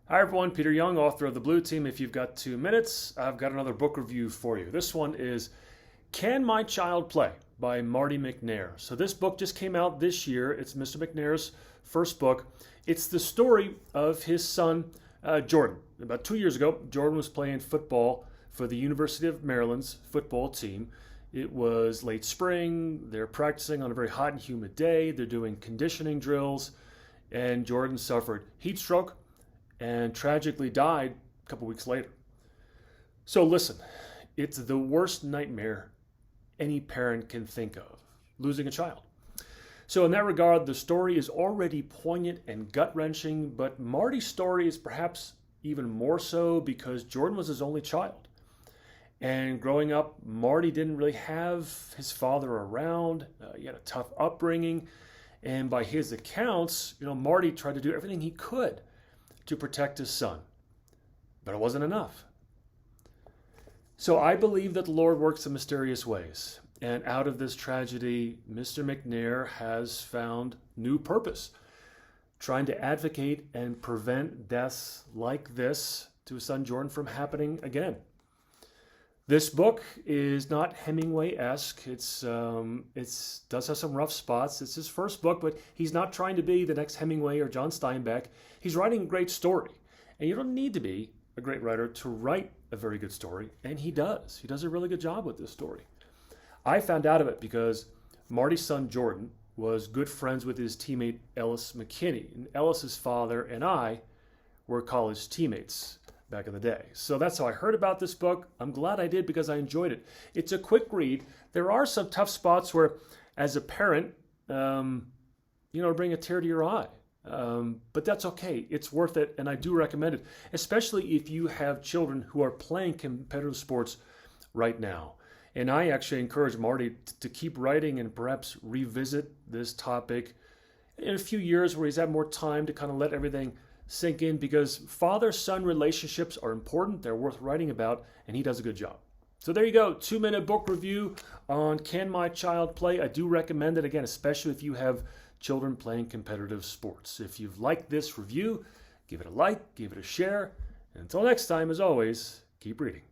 Hi everyone, Peter Young, author of The Blue Team. If you've got 2 minutes, I've got another book review for you. This one is Can My Child Play by Marty McNair. So this book just came out this year. It's Mr. McNair's first book. It's the story of his son, Jordan. About 2 years ago, Jordan was playing football for the University of Maryland's football team. It was late spring. They're practicing on a very hot and humid day. They're doing conditioning drills, and Jordan suffered heat stroke and tragically died a couple weeks later. So listen, it's the worst nightmare any parent can think of, losing a child. So in that regard, the story is already poignant and gut-wrenching, but Marty's story is perhaps even more so because Jordan was his only child. And growing up, Marty didn't really have his father around. He had a tough upbringing. And by his accounts, Marty tried to do everything he could to protect his son. But it wasn't enough. So I believe that the Lord works in mysterious ways. And out of this tragedy, Mr. McNair has found new purpose, trying to advocate and prevent deaths like this to his son Jordan from happening again. This book is not Hemingway-esque. It does have some rough spots. It's his first book, but he's not trying to be the next Hemingway or John Steinbeck. He's writing a great story. And you don't need to be a great writer to write a very good story, and he does. He does a really good job with this story. I found out of it because Marty's son Jordan was good friends with his teammate Ellis McKinney. And Ellis's father and I were college teammates back in the day. So that's how I heard about this book. I'm glad I did because I enjoyed it. It's a quick read. There are some tough spots where, as a parent, bring a tear to your eye. But that's okay. It's worth it, and I do recommend it, especially if you have children who are playing competitive sports right now. And I actually encourage Marty to keep writing and perhaps revisit this topic in a few years where he's had more time to kind of let everything sink in, because father-son relationships are important. They're worth writing about, and he does a good job. So there you go, 2-minute book review on Can My Child Play? I do recommend it, again, especially if you have children playing competitive sports. If you've liked this review, give it a like, give it a share. And until next time, as always, keep reading.